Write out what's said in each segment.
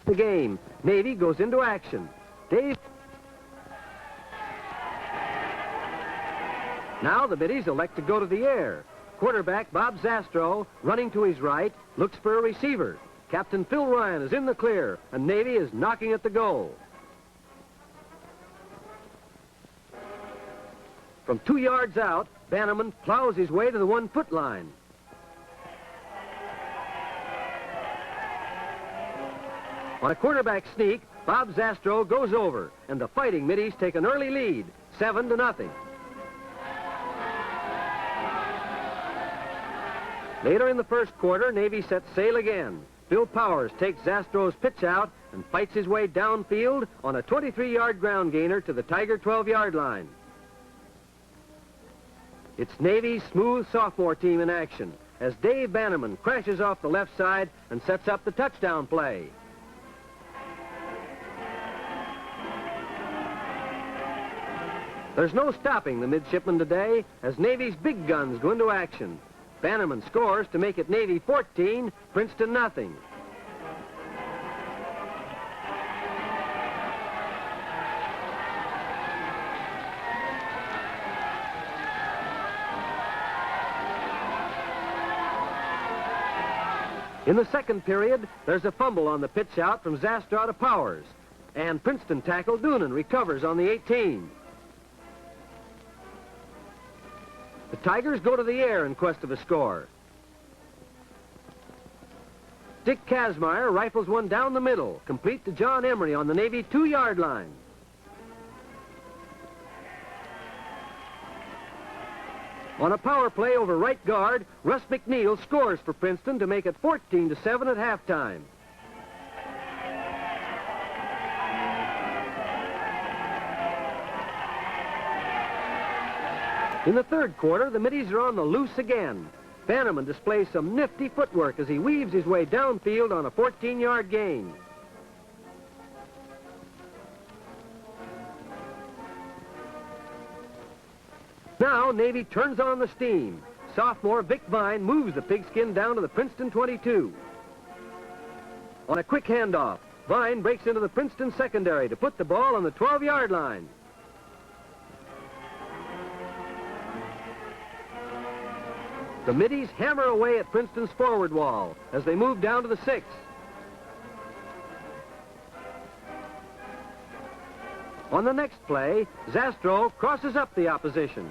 The game. Navy goes into action. Dave. Now the Middies elect to go to the air. Quarterback Bob Zastro, running to his right, looks for a receiver. Captain Phil Ryan is in the clear, and Navy is knocking at the goal. From 2 yards out, Bannerman plows his way to the 1-foot line. On a quarterback sneak, Bob Zastro goes over, and the Fighting Middies take an early lead, 7-0. Later in the first quarter, Navy sets sail again. Bill Powers takes Zastro's pitch out and fights his way downfield on a 23-yard ground gainer to the Tiger 12-yard line. It's Navy's smooth sophomore team in action as Dave Bannerman crashes off the left side and sets up the touchdown play. There's no stopping the midshipmen today as Navy's big guns go into action. Bannerman scores to make it Navy 14, Princeton nothing. In the second period, there's a fumble on the pitch out from Zastro to Powers, and Princeton tackle Doonan recovers on the 18. The Tigers go to the air in quest of a score. Dick Kazmaier rifles one down the middle, complete to John Emery on the Navy 2-yard line. On a power play over right guard, Russ McNeil scores for Princeton to make it 14-7 at halftime. In the third quarter, the Middies are on the loose again. Bannerman displays some nifty footwork as he weaves his way downfield on a 14-yard gain. Now, Navy turns on the steam. Sophomore Vic Vine moves the pigskin down to the Princeton 22. On a quick handoff, Vine breaks into the Princeton secondary to put the ball on the 12-yard line. The Middies hammer away at Princeton's forward wall as they move down to the 6. On the next play, Zastro crosses up the opposition.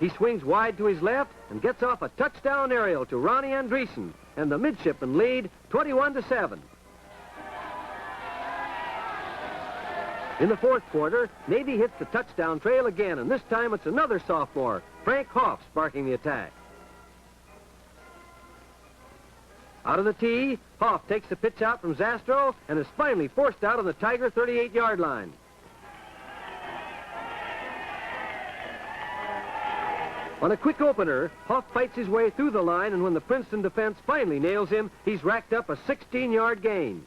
He swings wide to his left and gets off a touchdown aerial to Ronnie Andreessen, and the midshipmen lead 21-7. In the fourth quarter, Navy hits the touchdown trail again, and this time it's another sophomore, Frank Hoff, sparking the attack. Out of the tee, Hoff takes the pitch out from Zastro and is finally forced out on the Tiger 38-yard line. On a quick opener, Hoff fights his way through the line, and when the Princeton defense finally nails him, he's racked up a 16-yard gain.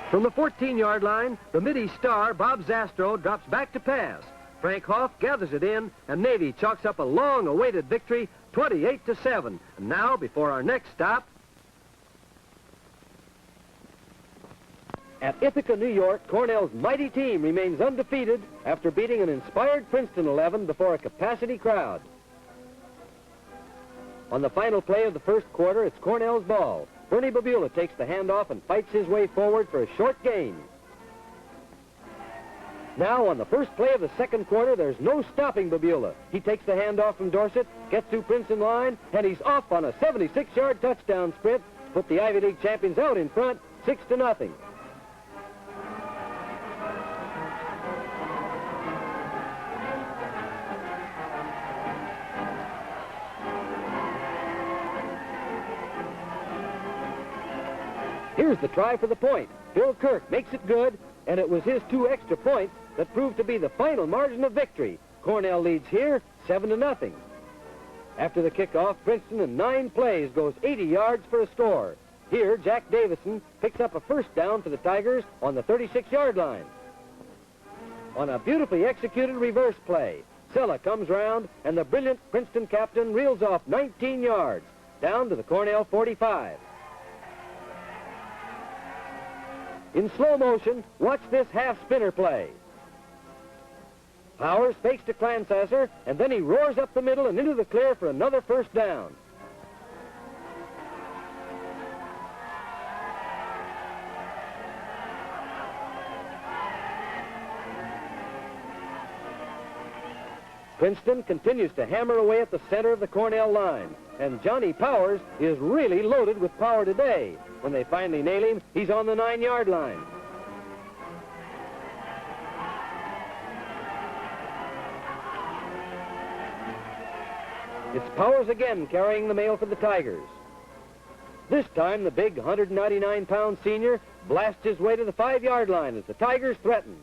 From the 14-yard line, the Middy star, Bob Zastro, drops back to pass. Frank Hoff gathers it in, and Navy chalks up a long-awaited victory, 28-7. And now, before our next stop, at Ithaca, New York, Cornell's mighty team remains undefeated after beating an inspired Princeton 11 before a capacity crowd. On the final play of the first quarter, it's Cornell's ball. Bernie Babula takes the handoff and fights his way forward for a short gain. Now, on the first play of the second quarter, there's no stopping Babula. He takes the handoff from Dorset, gets through Princeton line, and he's off on a 76-yard touchdown sprint, put the Ivy League champions out in front, 6-0. Here's the try for the point. Bill Kirk makes it good, and it was his 2 extra points that proved to be the final margin of victory. Cornell leads here 7-0. After the kickoff, Princeton in 9 plays goes 80 yards for a score. Here, Jack Davison picks up a first down for the Tigers on the 36-yard line. On a beautifully executed reverse play, Sella comes round, and the brilliant Princeton captain reels off 19 yards, down to the Cornell 45. In slow motion, watch this half-spinner play. Powers fakes to Klansasser, and then he roars up the middle and into the clear for another first down. Princeton continues to hammer away at the center of the Cornell line, and Johnny Powers is really loaded with power today. When they finally nail him, he's on the 9-yard line. It's Powers again carrying the mail for the Tigers. This time, the big 199-pound senior blasts his way to the 5-yard line as the Tigers threaten.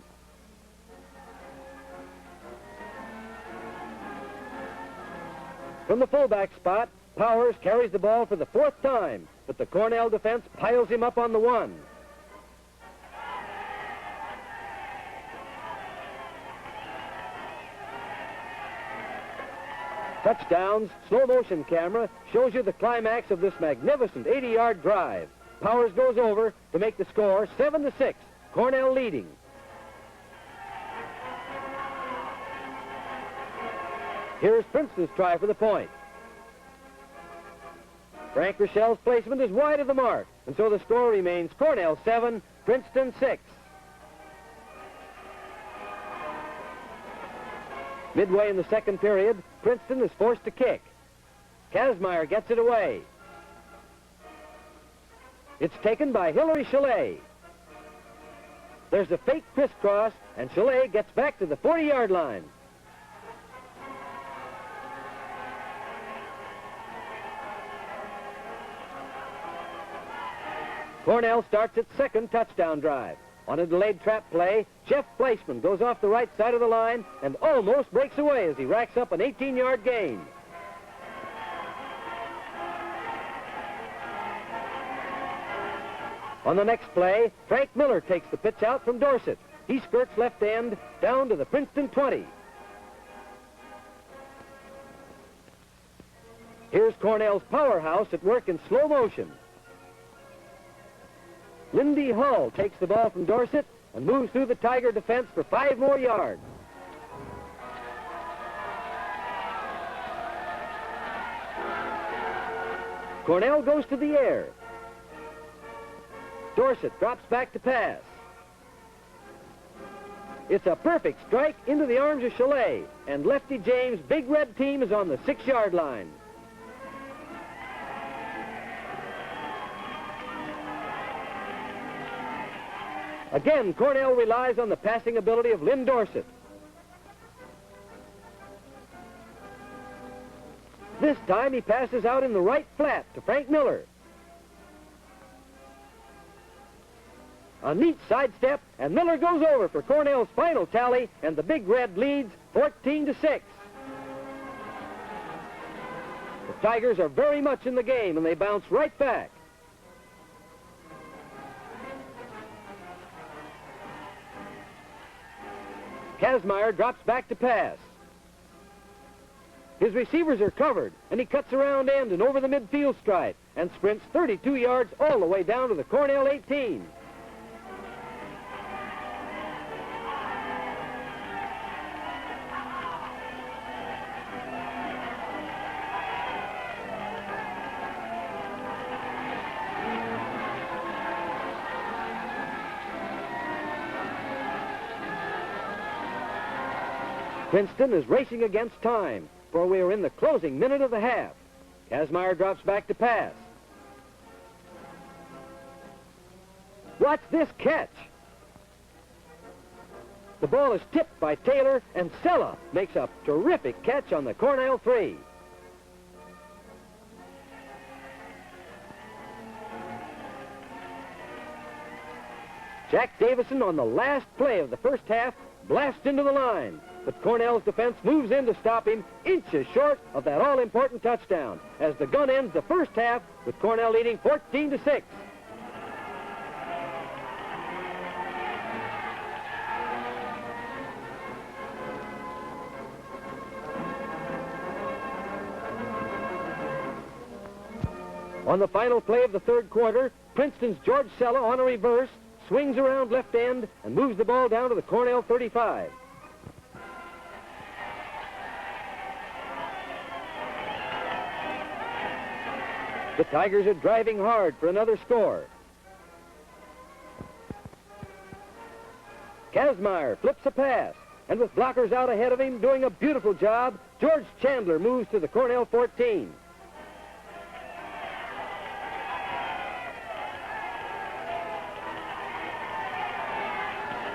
From the fullback spot, Powers carries the ball for the 4th time, but the Cornell defense piles him up on the 1. Touchdowns, slow motion camera shows you the climax of this magnificent 80-yard drive. Powers goes over to make the score 7-6, Cornell leading. Here's Princeton's try for the point. Frank Rochelle's placement is wide of the mark, and so the score remains Cornell 7, Princeton 6. Midway in the second period, Princeton is forced to kick. Kazmaier gets it away. It's taken by Hilary Chalet. There's a fake crisscross, and Chalet gets back to the 40-yard line. Cornell starts its second touchdown drive. On a delayed trap play, Jeff Fleischman goes off the right side of the line and almost breaks away as he racks up an 18-yard gain. On the next play, Frank Miller takes the pitch out from Dorsett. He skirts left end down to the Princeton 20. Here's Cornell's powerhouse at work in slow motion. Lindy Hull takes the ball from Dorsett and moves through the Tiger defense for 5 more yards. Cornell goes to the air. Dorsett drops back to pass. It's a perfect strike into the arms of Chalet, and Lefty James' big red team is on the 6-yard line. Again, Cornell relies on the passing ability of Lynn Dorsett. This time he passes out in the right flat to Frank Miller. A neat sidestep, and Miller goes over for Cornell's final tally, and the Big Red leads 14-6. The Tigers are very much in the game, and they bounce right back. Kazmaier drops back to pass. His receivers are covered, and he cuts around end and over the midfield stripe and sprints 32 yards all the way down to the Cornell 18. Princeton is racing against time, for we are in the closing minute of the half. Kazmaier drops back to pass. Watch this catch. The ball is tipped by Taylor, and Sella makes a terrific catch on the Cornell 3. Jack Davison on the last play of the first half blasts into the line, but Cornell's defense moves in to stop him inches short of that all-important touchdown as the gun ends the first half with Cornell leading 14-6. On the final play of the third quarter, Princeton's George Sella on a reverse swings around left end and moves the ball down to the Cornell 35. The Tigers are driving hard for another score. Kazmaier flips a pass, and with blockers out ahead of him doing a beautiful job, George Chandler moves to the Cornell 14.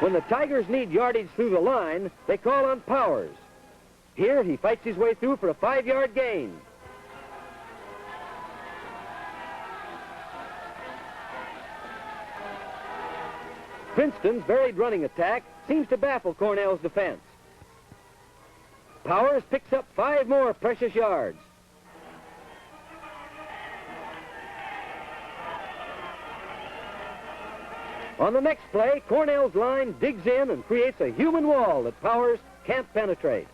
When the Tigers need yardage through the line, they call on Powers. Here he fights his way through for a 5-yard gain. Princeton's varied running attack seems to baffle Cornell's defense. Powers picks up 5 more precious yards. On the next play, Cornell's line digs in and creates a human wall that Powers can't penetrate.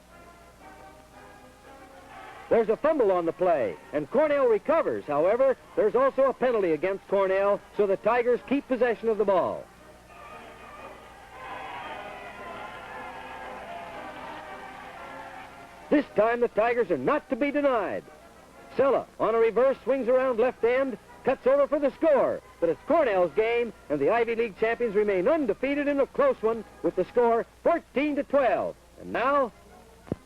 There's a fumble on the play, and Cornell recovers. However, there's also a penalty against Cornell, so the Tigers keep possession of the ball. This time the Tigers are not to be denied. Sella on a reverse swings around left end, cuts over for the score, but it's Cornell's game, and the Ivy League champions remain undefeated in a close one with the score 14-12.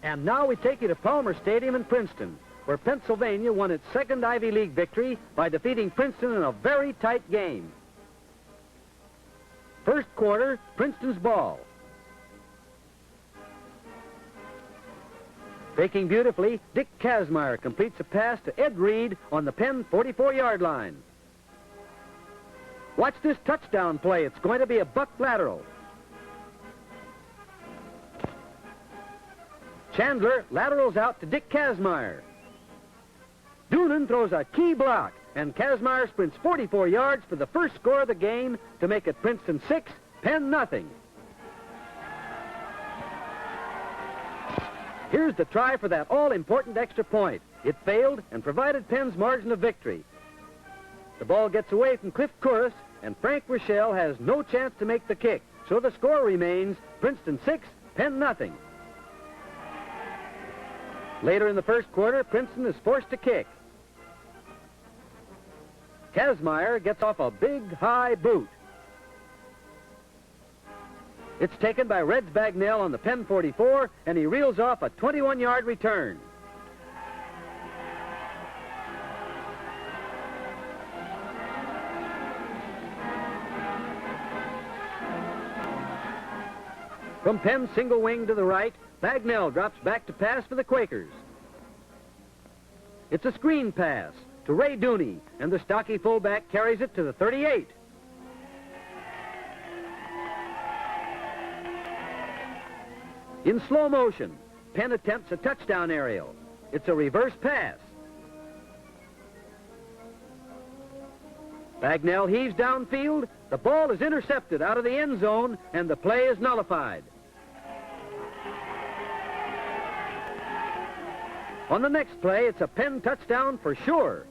And now we take you to Palmer Stadium in Princeton, where Pennsylvania won its second Ivy League victory by defeating Princeton in a very tight game. First quarter, Princeton's ball. Faking beautifully, Dick Kazmaier completes a pass to Ed Reed on the Penn 44-yard line. Watch this touchdown play. It's going to be a buck lateral. Chandler laterals out to Dick Kazmaier. Doonan throws a key block, and Kazmaier sprints 44 yards for the first score of the game to make it Princeton 6, Penn nothing. Here's the try for that all-important extra point. It failed and provided Penn's margin of victory. The ball gets away from Cliff Couris, and Frank Rochelle has no chance to make the kick. So the score remains Princeton 6, Penn nothing. Later in the first quarter, Princeton is forced to kick. Kazmaier gets off a big, high boot. It's taken by Reds Bagnell on the Penn 44, and he reels off a 21-yard return. From Penn's single wing to the right, Bagnell drops back to pass for the Quakers. It's a screen pass to Ray Dooney, and the stocky fullback carries it to the 38. In slow motion, Penn attempts a touchdown aerial. It's a reverse pass. Bagnell heaves downfield. The ball is intercepted out of the end zone, and the play is nullified. On the next play, it's a Penn touchdown for sure.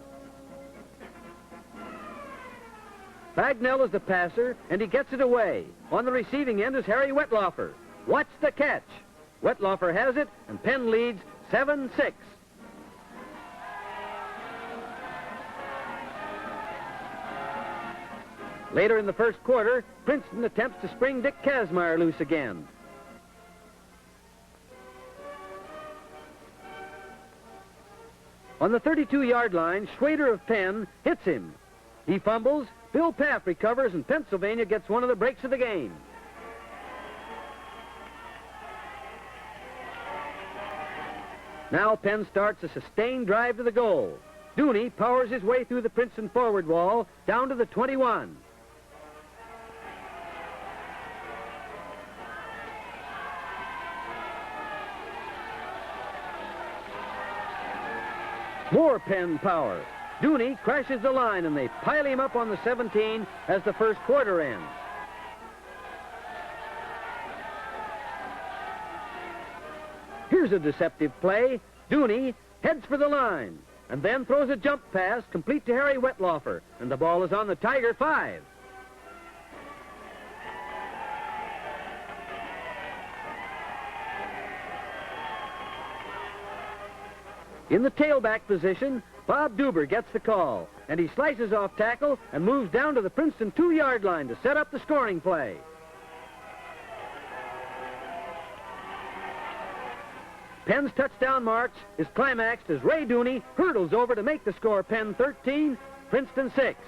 Bagnell is the passer, and he gets it away. On the receiving end is Harry Wetlaufer. Watch the catch. Wetlaufer has it, and Penn leads 7-6. Later in the first quarter, Princeton attempts to spring Dick Kazmaier loose again. On the 32-yard line, Schwader of Penn hits him. He fumbles, Bill Paff recovers, and Pennsylvania gets one of the breaks of the game. Now Penn starts a sustained drive to the goal. Dooney powers his way through the Princeton forward wall down to the 21. More Penn power. Dooney crashes the line, and they pile him up on the 17 as the first quarter ends. Here's a deceptive play. Dooney heads for the line. and then throws a jump pass complete to Harry Wetlaufer, and the ball is on the Tiger 5. In the tailback position, Bob Duber gets the call, and he slices off tackle and moves down to the Princeton 2-yard line to set up the scoring play. Penn's touchdown march is climaxed as Ray Dooney hurdles over to make the score Penn 13, Princeton 6.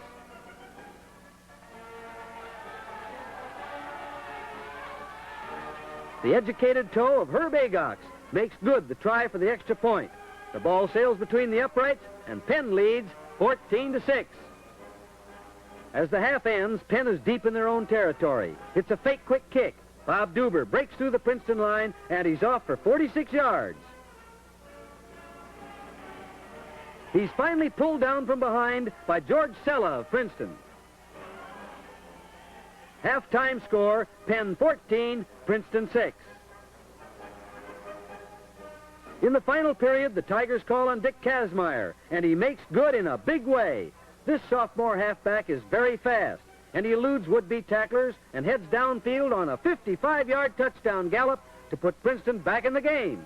The educated toe of Herb Agox makes good the try for the extra point. The ball sails between the uprights, and Penn leads 14-6. As the half ends, Penn is deep in their own territory. It's a fake quick kick. Bob Duber breaks through the Princeton line, and he's off for 46 yards. He's finally pulled down from behind by George Sella of Princeton. Halftime score, Penn 14, Princeton 6. In the final period, the Tigers call on Dick Kazmaier, and he makes good in a big way. This sophomore halfback is very fast, and he eludes would-be tacklers and heads downfield on a 55-yard touchdown gallop to put Princeton back in the game.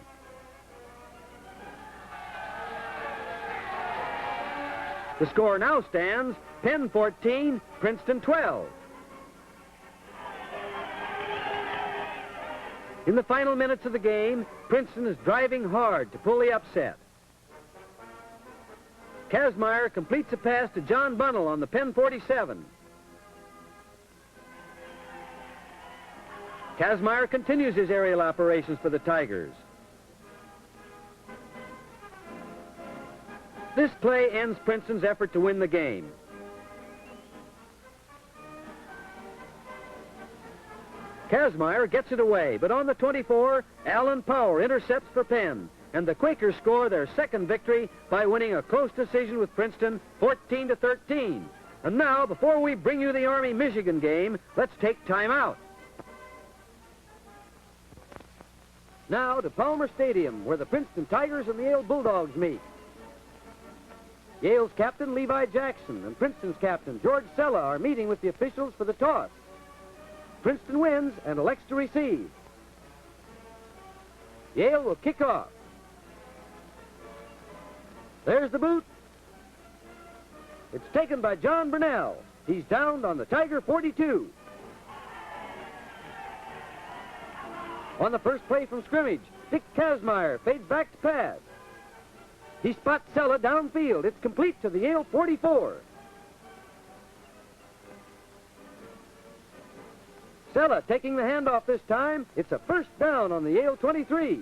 The score now stands Penn 14, Princeton 12. In the final minutes of the game, Princeton is driving hard to pull the upset. Kazmaier completes a pass to John Bunnell on the Penn 47. Kazmaier continues his aerial operations for the Tigers. This play ends Princeton's effort to win the game. Kazmaier gets it away, but on the 24, Alan Power intercepts for Penn, and the Quakers score their second victory by winning a close decision with Princeton, 14-13. And now, before we bring you the Army-Michigan game, let's take time out. Now to Palmer Stadium, where the Princeton Tigers and the Yale Bulldogs meet. Yale's captain, Levi Jackson, and Princeton's captain, George Sella, are meeting with the officials for the toss. Princeton wins and elects to receive. Yale will kick off. There's the boot. It's taken by John Burnell. He's downed on the Tiger 42. On the first play from scrimmage, Dick Kazmaier fades back to pass. He spots Sella downfield. It's complete to the Yale 44. Sella taking the handoff this time. It's a first down on the Yale 23.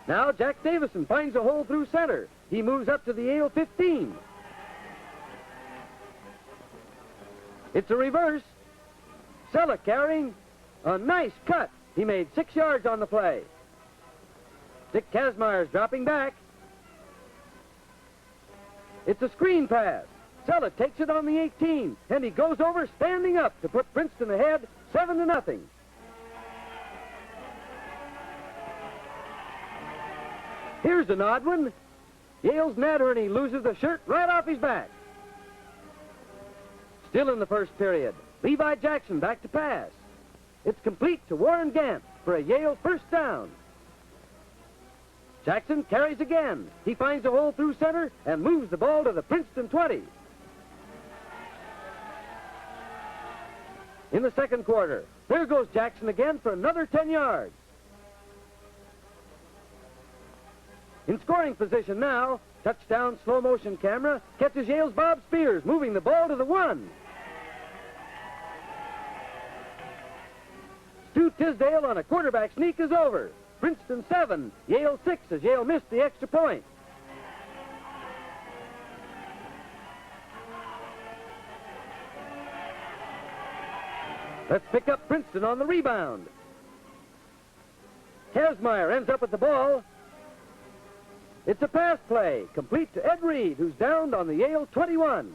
Now Jack Davison finds a hole through center. He moves up to the Yale 15. It's a reverse. Sella carrying a nice cut. He made 6 yards on the play. Dick Kazmaier's dropping back. It's a screen pass. Sella takes it on the 18, and he goes over standing up to put Princeton ahead 7-0. Here's an odd one. Yale's natter, and he loses the shirt right off his back. Still in the first period, Levi Jackson back to pass. It's complete to Warren Gant for a Yale first down. Jackson carries again. He finds a hole through center and moves the ball to the Princeton 20. In the second quarter, there goes Jackson again for another 10 yards. In scoring position now, touchdown slow motion camera catches Yale's Bob Spears moving the ball to the 1. Stu Tisdale on a quarterback sneak is over. Princeton 7, Yale 6 as Yale missed the extra point. Let's pick up Princeton on the rebound. Kazmaier ends up with the ball. It's a pass play, complete to Ed Reed, who's downed on the Yale 21.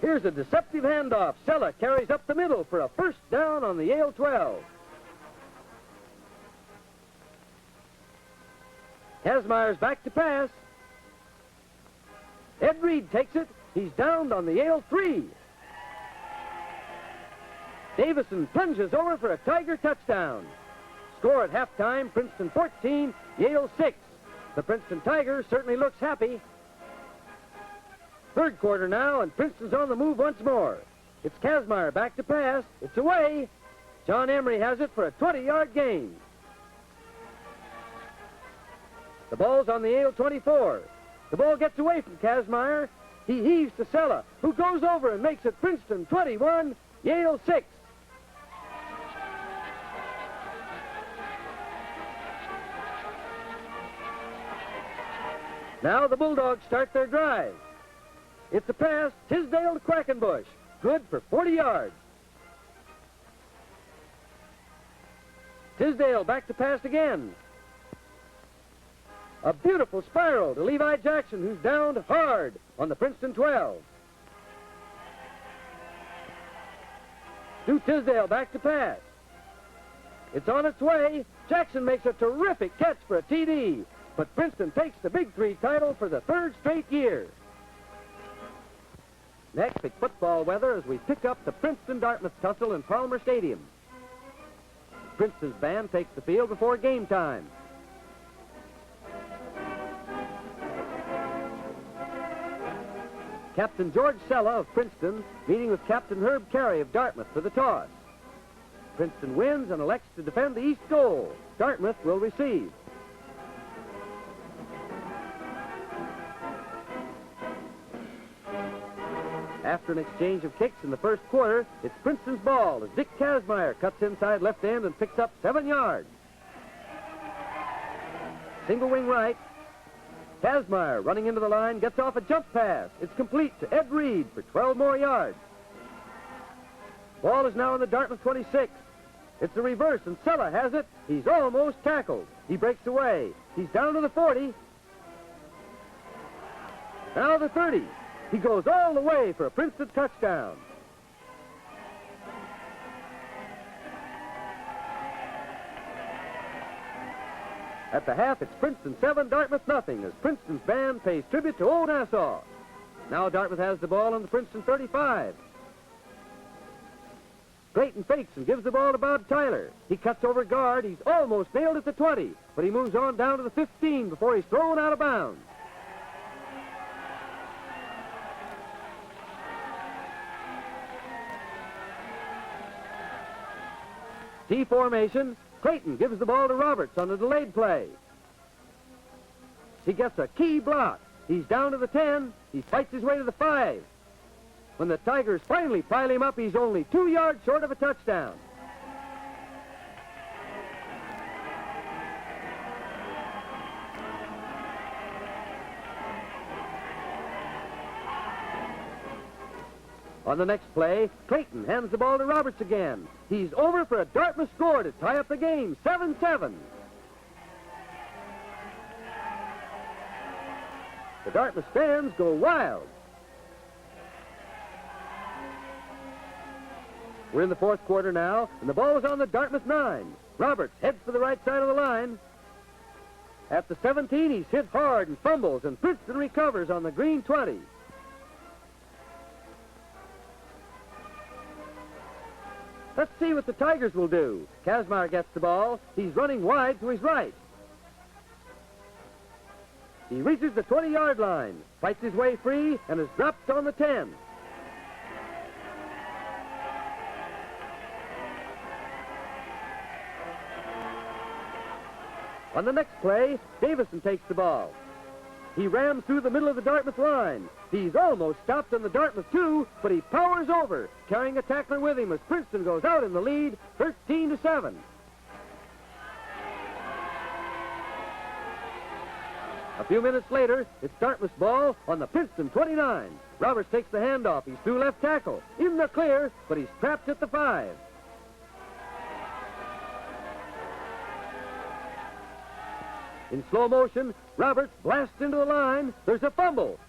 Here's a deceptive handoff. Sella carries up the middle for a first down on the Yale 12. Kazmaier's back to pass. Ed Reed takes it. He's downed on the Yale 3. Davison plunges over for a Tiger touchdown. Score at halftime, Princeton 14, Yale 6. The Princeton Tigers certainly looks happy. Third quarter now, and Princeton's on the move once more. It's Kazmaier back to pass. It's away. John Emery has it for a 20-yard gain. The ball's on the Yale 24. The ball gets away from Kazmaier. He heaves to Sella, who goes over and makes it Princeton 21, Yale 6. Now the Bulldogs start their drive. It's a pass, Tisdale to Quackenbush. Good for 40 yards. Tisdale back to pass again. A beautiful spiral to Levi Jackson, who's downed hard on the Princeton 12. Stu Tisdale back to pass. It's on its way. Jackson makes a terrific catch for a TD. But Princeton takes the Big Three title for the third straight year. Next, pick football weather as we pick up the Princeton-Dartmouth tussle in Palmer Stadium. Princeton's band takes the field before game time. Captain George Sella of Princeton meeting with Captain Herb Carey of Dartmouth for the toss. Princeton wins and elects to defend the east goal. Dartmouth will receive. After an exchange of kicks in the first quarter, it's Princeton's ball as Dick Kazmaier cuts inside left end and picks up 7 yards. Single wing right. Kazmaier running into the line, gets off a jump pass. It's complete to Ed Reed for 12 more yards. Ball is now in the Dartmouth 26. It's a reverse, and Sella has it. He's almost tackled. He breaks away. He's down to the 40. Now the 30. He goes all the way for a Princeton touchdown. At the half, it's Princeton 7, Dartmouth nothing, as Princeton's band pays tribute to Old Nassau. Now Dartmouth has the ball on the Princeton 35. Clayton fakes and gives the ball to Bob Tyler. He cuts over guard. He's almost nailed at the 20, but he moves on down to the 15 before he's thrown out of bounds. T formation. Clayton gives the ball to Roberts on the delayed play. He gets a key block. He's down to the 10. He fights his way to the 5. When the Tigers finally pile him up, he's only 2 yards short of a touchdown. On the next play, Clayton hands the ball to Roberts again. He's over for a Dartmouth score to tie up the game, 7-7. The Dartmouth fans go wild. We're in the fourth quarter now, and the ball is on the Dartmouth 9. Roberts heads for the right side of the line. At the 17, he's hit hard and fumbles, and Princeton recovers on the green 20. Let's see what the Tigers will do. Kazmaier gets the ball. He's running wide to his right. He reaches the 20-yard line, fights his way free, and is dropped on the 10. On the next play, Davison takes the ball. He rams through the middle of the Dartmouth line. He's almost stopped on the Dartmouth 2, but he powers over, carrying a tackler with him as Princeton goes out in the lead, 13-7. A few minutes later, it's Dartmouth's ball on the Princeton 29. Roberts takes the handoff. He's through left tackle. In the clear, but he's trapped at the 5. In slow motion, Roberts blasts into the line. There's a fumble.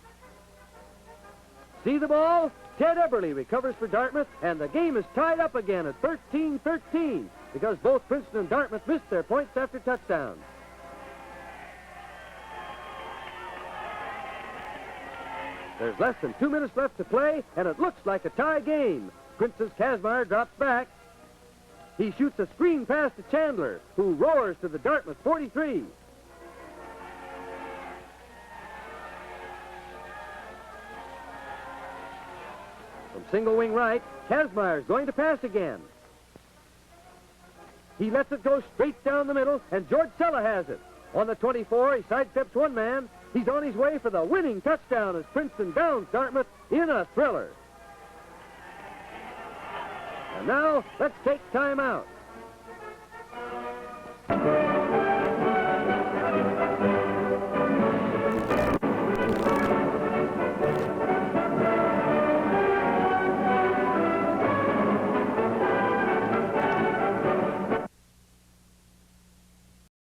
See the ball? Ted Eberly recovers for Dartmouth, and the game is tied up again at 13-13 because both Princeton and Dartmouth missed their points after touchdowns. There's less than 2 minutes left to play, and it looks like a tie game. Princeton's Kazmaier drops back. He shoots a screen pass to Chandler, who roars to the Dartmouth 43. From single wing right, Kazmaier's going to pass again. He lets it go straight down the middle, and George Sella has it. On the 24, he sidesteps one man. He's on his way for the winning touchdown as Princeton downs Dartmouth in a thriller. And now, let's take time out.